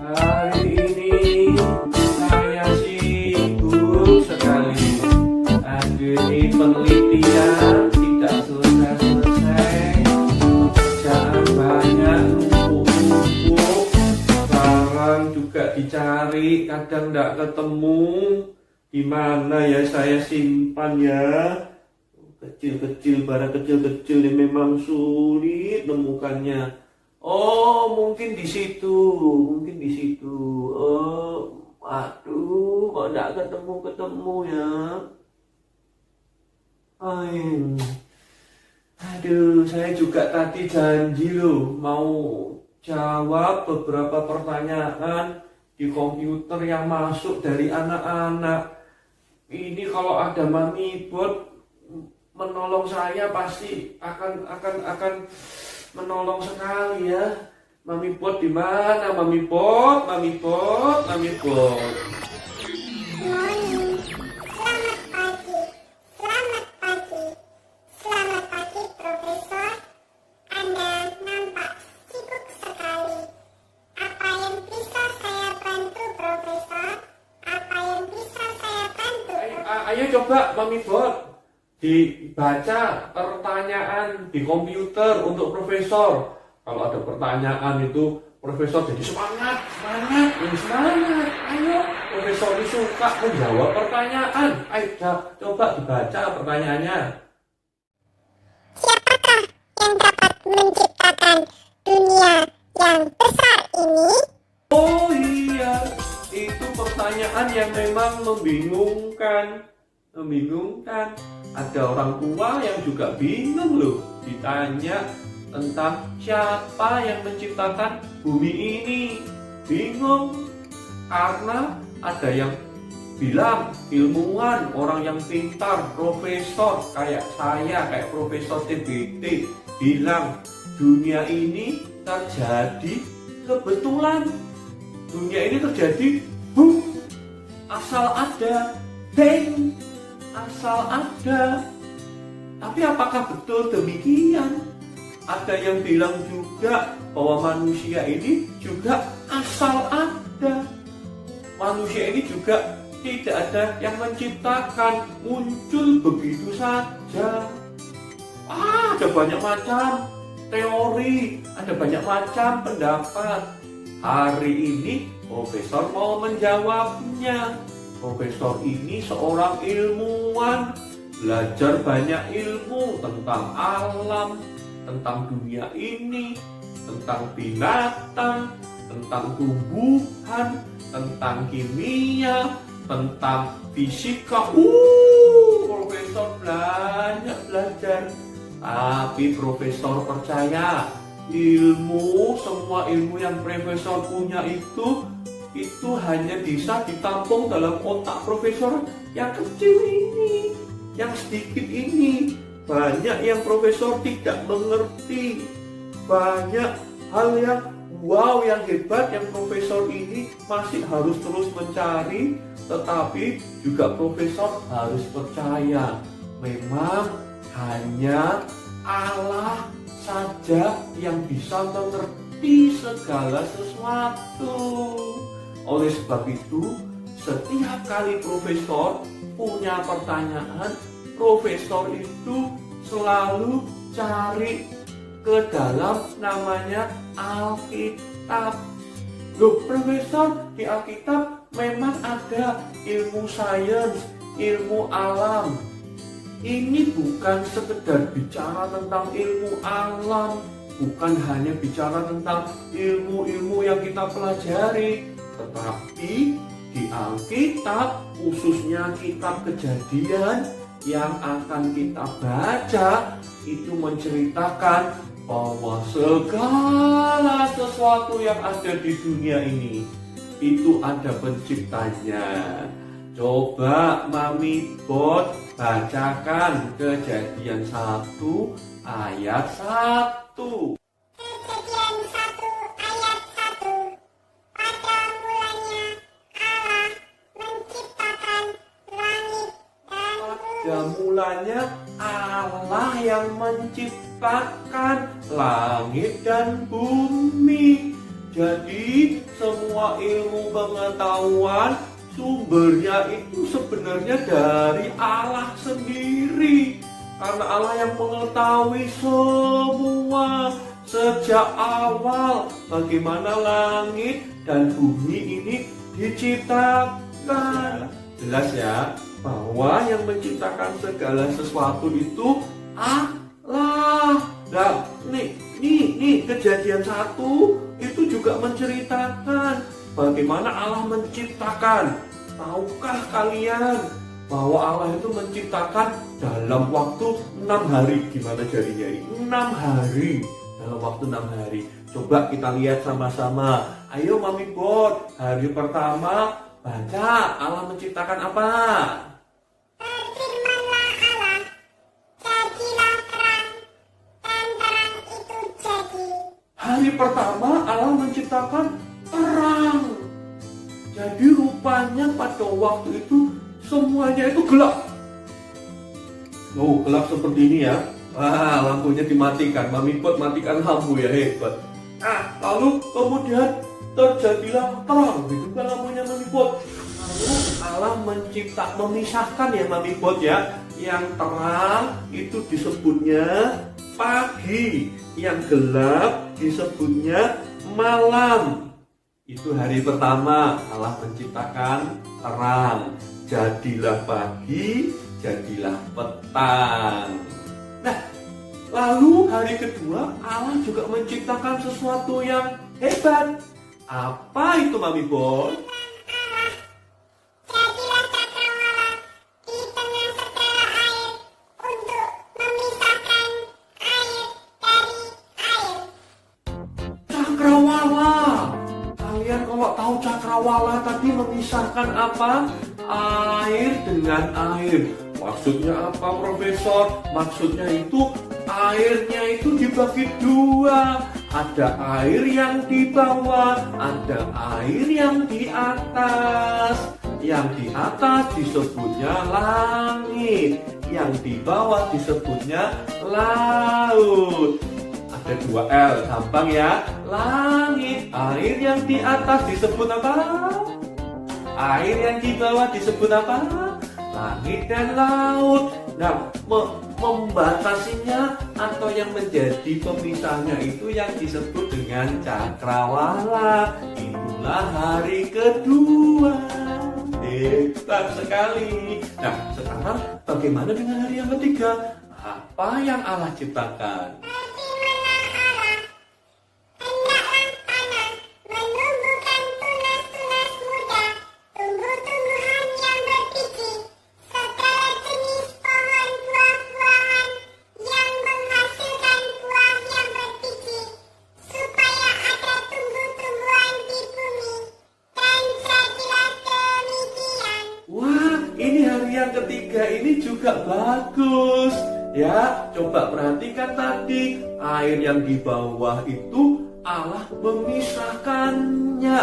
Hari ini saya sibuk sekali. Aduh, ini penelitian tidak selesai-selesai. Pekerjaan banyak, numpuk-numpuk. Barang juga dicari, kadang tidak ketemu. Di mana ya saya simpan ya? Kecil-kecil, barang kecil-kecil yang memang sulit menemukannya. Oh, mungkin di situ, mungkin di situ. Oh, aduh, kok enggak ketemu ya? Aduh, saya juga tadi janji loh mau jawab beberapa pertanyaan di komputer yang masuk dari anak-anak. Ini kalau ada Mami Bot menolong saya pasti akan menolong sekali ya. Mami Bot di mana? Mami Bot. Morning. Selamat pagi, Profesor. Anda nampak sibuk sekali. Apa yang bisa saya bantu, Profesor? Ayo coba Mami Bot dibaca pertanyaan di komputer untuk Profesor. Kalau ada pertanyaan itu Profesor jadi semangat. Ayo, Profesor ini suka menjawab pertanyaan. Ayo coba dibaca pertanyaannya. Siapakah yang dapat menciptakan dunia yang besar ini? Oh iya, itu pertanyaan yang memang membingungkan. Ada orang tua yang juga bingung loh ditanya tentang siapa yang menciptakan bumi ini. Bingung karena ada yang bilang ilmuwan, orang yang pintar, profesor kayak saya, kayak Profesor TBT bilang dunia ini terjadi kebetulan. Dunia ini terjadi asal ada, asal ada. Tapi apakah betul demikian? Ada yang bilang juga bahwa manusia ini juga asal ada. Manusia ini juga tidak ada yang menciptakan, muncul begitu saja. Ada banyak macam teori, ada banyak macam pendapat. Hari ini Profesor mau menjawabnya. Profesor ini seorang ilmuwan, belajar banyak ilmu tentang alam, tentang dunia ini, tentang binatang, tentang tumbuhan, tentang kimia, tentang fisika. Profesor banyak belajar. Tapi Profesor percaya semua ilmu yang Profesor punya itu hanya bisa ditampung dalam otak Profesor yang kecil ini, yang sedikit ini. Banyak yang Profesor tidak mengerti, banyak hal yang yang hebat yang Profesor ini masih harus terus mencari. Tetapi juga Profesor harus percaya memang hanya Allah saja yang bisa mengerti segala sesuatu. Oleh sebab itu, setiap kali Profesor punya pertanyaan, Profesor itu selalu cari ke dalam namanya Alkitab. Loh, Profesor, di Alkitab memang ada ilmu sains, ilmu alam. Ini bukan sekedar bicara tentang ilmu alam, bukan hanya bicara tentang ilmu-ilmu yang kita pelajari, tetapi di Alkitab, khususnya kitab Kejadian yang akan kita baca, itu menceritakan bahwa segala sesuatu yang ada di dunia ini itu ada penciptanya. Coba Mami Bot bacakan Kejadian 1 ayat 1. Kejadian 1 ayat 1. Pada mulanya Allah menciptakan langit dan bumi. Pada mulanya Allah yang menciptakan langit dan bumi. Jadi semua ilmu pengetahuan sumbernya itu sebenarnya dari Allah sendiri. Karena Allah yang mengetahui semua sejak awal bagaimana langit dan bumi ini diciptakan. Jelas ya, bahwa yang menciptakan segala sesuatu itu Allah. Nah, nih kejadian 1 itu juga menceritakan bagaimana Allah menciptakan. Tahukah kalian bahwa Allah itu menciptakan dalam waktu 6 hari? Gimana jadinya ini? 6 hari. Dalam waktu 6 hari. Coba kita lihat sama-sama. Ayo Mami Bot, hari pertama baca Allah menciptakan apa? Berfirmanlah Allah, jadilah terang, dan terang itu jadi. Hari pertama Allah menciptakan terang. Jadi rupanya pada waktu itu semuanya itu gelap. Gelap seperti ini ya. Wah, lampunya dimatikan. Mami Bot matikan lampu ya, hebat. Lalu kemudian terjadilah terang. Gitu kan lampunya Mami Bot. Lalu Allah memisahkan ya Mami Bot ya. Yang terang itu disebutnya pagi, yang gelap disebutnya malam. Itu hari pertama Allah menciptakan terang. Jadilah pagi, jadilah petang. Nah, lalu hari kedua Allah juga menciptakan sesuatu yang hebat. Apa itu Mami Bot? Jadilah cakrawala di tengah segala air untuk memisahkan air dari air. Cakrawala. Kalian kalau tahu cakrawala tadi memisahkan apa? Air dengan air. Maksudnya apa, Profesor? Maksudnya itu airnya itu dibagi 2. Ada air yang di bawah, ada air yang di atas. Yang di atas disebutnya langit, yang di bawah disebutnya laut. Ada 2 L, gampang ya. Langit, air yang di atas disebut apa? Air yang di bawah disebut apa? Langit dan laut. Nah, membatasinya atau yang menjadi pemisahnya itu yang disebut dengan cakrawala. Itulah hari kedua. Hebat sekali. Nah, sekarang bagaimana dengan hari yang ketiga? Apa yang Allah ciptakan? Berfirmanlah Allah, hendaklah tanah menumbuhkan tunas-tunas muda, tumbuh-tumbuhan yang berbiji, segala jenis pohon buah-buahan yang menghasilkan buah yang berbiji, supaya ada tumbuh-tumbuhan di bumi. Dan jadilah demikian. Wah, ini hari yang ketiga ini juga bagus. Ya, coba perhatikan tadi, air yang di bawah itu Allah memisahkannya.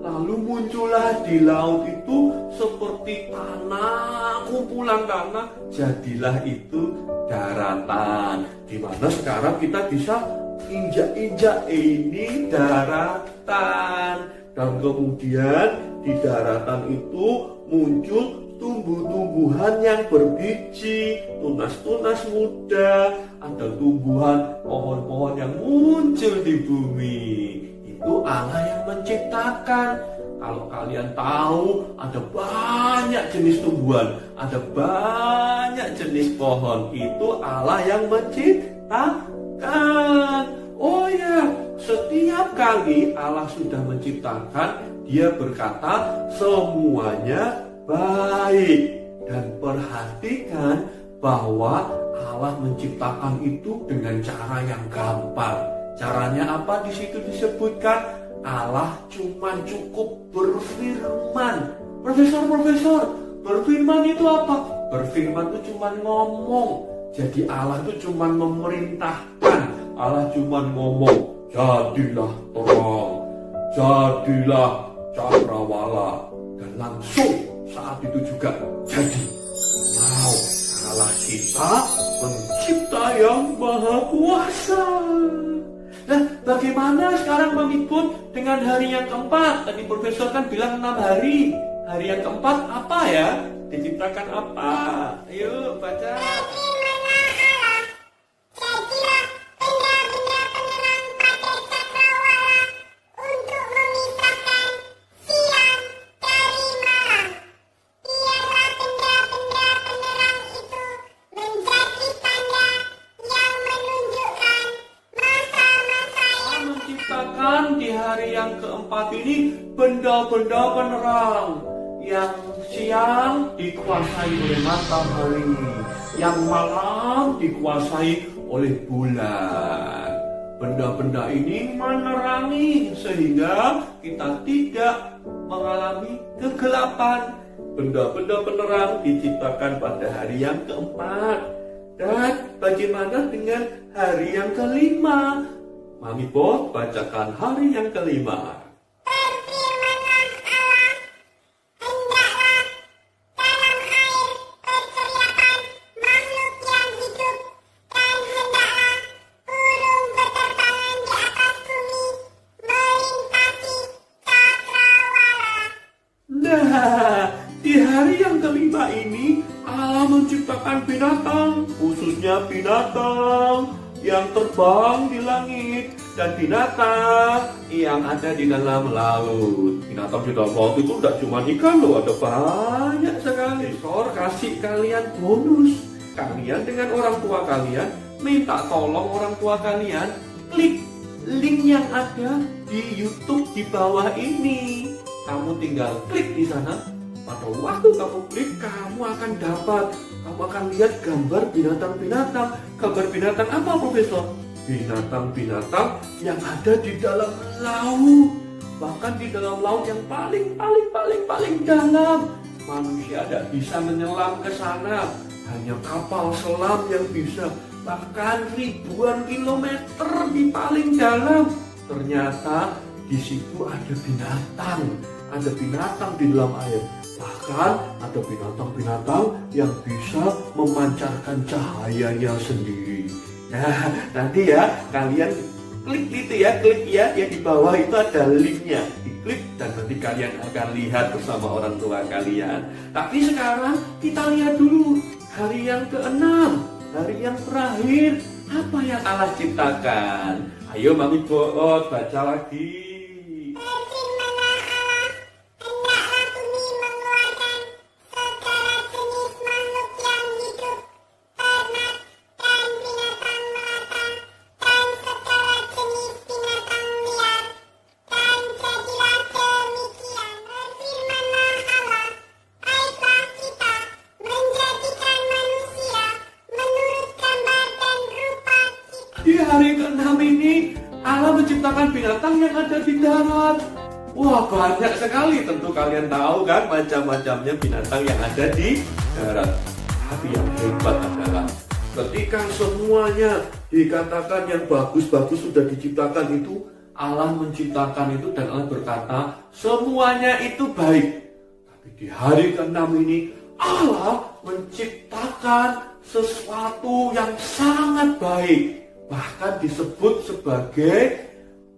Lalu muncullah di laut itu seperti tanah, kumpulan tanah, jadilah itu daratan. Dimana sekarang kita bisa injak-injak ini daratan. Dan kemudian di daratan itu muncul tumbuh-tumbuhan yang berbiji, tunas-tunas muda, ada tumbuhan pohon-pohon yang muncul di bumi. Itu Allah yang menciptakan. Kalau kalian tahu, ada banyak jenis tumbuhan, ada banyak jenis pohon. Itu Allah yang menciptakan. Oh ya, setiap kali Allah sudah menciptakan, Dia berkata semuanya baik. Dan perhatikan bahwa Allah menciptakan itu dengan cara yang gampang. Caranya apa? Di situ disebutkan Allah cuma cukup berfirman. Profesor, berfirman itu apa? Berfirman itu cuma ngomong. Jadi Allah itu cuma memerintahkan. Allah cuma ngomong, jadilah terang, jadilah cakrawala. Dan langsung saat itu juga jadi. Wow, Allah kita pencipta yang maha kuasa. Nah, bagaimana sekarang Mami Put dengan hari yang keempat? Tadi Profesor kan bilang 6 hari. Hari yang keempat apa ya? Diciptakan apa? Ayo baca. Menciptakan di hari yang keempat ini benda-benda penerang. Yang siang dikuasai oleh matahari, yang malam dikuasai oleh bulan. Benda-benda ini menerangi sehingga kita tidak mengalami kegelapan. Benda-benda penerang diciptakan pada hari yang keempat. Dan bagaimana dengan hari yang kelima? Mami Put bacakan hari yang kelima. Nah, di hari yang kelima ini Allah menciptakan binatang, khususnya binatang yang terbang di langit dan binatang yang ada di dalam laut. Binatang di dalam laut itu tidak cuma ikan loh, ada banyak sekali. Sor kasih kalian bonus. Kalian dengan orang tua kalian minta tolong orang tua kalian klik link yang ada di YouTube di bawah ini. Kamu tinggal klik di sana. Pada waktu kamu klik, kamu akan lihat gambar binatang-binatang. Gambar binatang apa, Profesor? Binatang-binatang yang ada di dalam laut. Bahkan di dalam laut yang paling dalam. Manusia tidak bisa menyelam ke sana. Hanya kapal selam yang bisa. Bahkan ribuan kilometer di paling dalam. Ternyata di situ ada binatang. Ada binatang di dalam air. Bahkan ada binatang-binatang yang bisa memancarkan cahayanya sendiri. Nah, nanti ya kalian klik ya di bawah itu ada linknya. Diklik dan nanti kalian akan lihat bersama orang tua kalian. Tapi sekarang kita lihat dulu hari yang keenam, hari yang terakhir. Apa yang Allah ciptakan? Ayo Mami Put baca lagi. Di hari ke-6 ini Allah menciptakan binatang yang ada di darat. Wah, banyak sekali. Tentu kalian tahu kan macam-macamnya binatang yang ada di darat. Tapi yang hebat adalah ketika semuanya dikatakan yang bagus-bagus sudah diciptakan itu, Allah menciptakan itu dan Allah berkata semuanya itu baik. Tapi di hari ke-6 ini Allah menciptakan sesuatu yang sangat baik. Bahkan disebut sebagai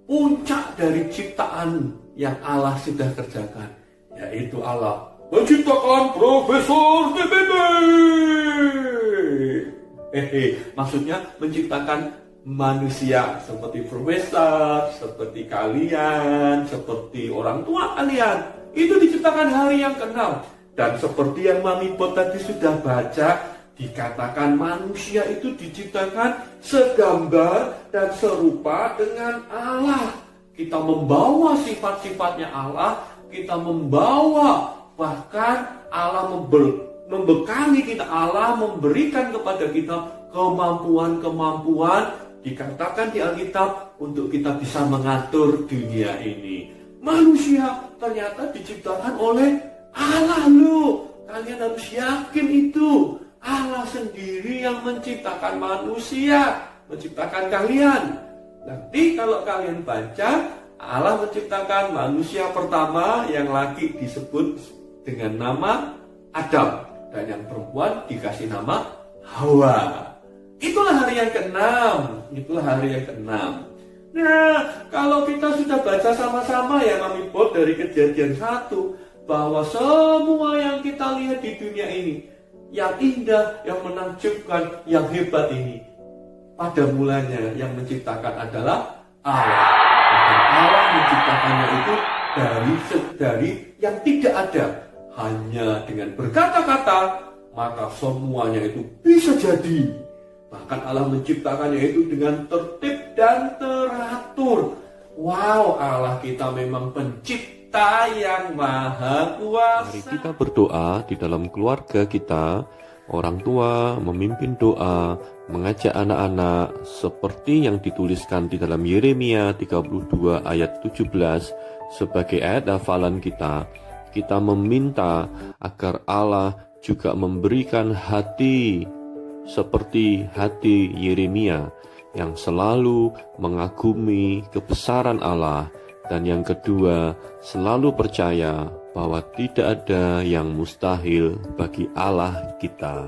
puncak dari ciptaan yang Allah sudah kerjakan, yaitu Allah menciptakan Profesor TPB. Maksudnya menciptakan manusia seperti profesor, seperti kalian, seperti orang tua kalian. Itu diciptakan hari yang ke-6. Dan seperti yang Mami Put tadi sudah baca, dikatakan manusia itu diciptakan segambar dan serupa dengan Allah. Kita membawa sifat-sifatnya Allah, kita membawa, bahkan Allah membekali kita, Allah memberikan kepada kita kemampuan-kemampuan, dikatakan di Alkitab, untuk kita bisa mengatur dunia ini. Manusia ternyata diciptakan oleh Allah loh. Kalian harus yakin itu. Allah sendiri yang menciptakan manusia, menciptakan kalian. Nanti kalau kalian baca, Allah menciptakan manusia pertama yang laki disebut dengan nama Adam, dan yang perempuan dikasih nama Hawa. Itulah hari yang ke-6. Nah, kalau kita sudah baca sama-sama ya Mami Bob dari Kejadian 1, bahwa semua yang kita lihat di dunia ini, yang indah, yang menakjubkan, yang hebat ini, pada mulanya yang menciptakan adalah Allah. Dan Allah menciptakannya itu dari yang tidak ada. Hanya dengan berkata-kata, maka semuanya itu bisa jadi. Bahkan Allah menciptakannya itu dengan tertib dan teratur. Wow, Allah kita memang pencipta yang maha kuasa. Mari kita berdoa di dalam keluarga kita. Orang tua memimpin doa, mengajak anak-anak seperti yang dituliskan di dalam Yeremia 32 ayat 17 sebagai ayat hafalan kita. Kita meminta agar Allah juga memberikan hati seperti hati Yeremia yang selalu mengagumi kebesaran Allah, dan yang kedua, selalu percaya bahwa tidak ada yang mustahil bagi Allah kita.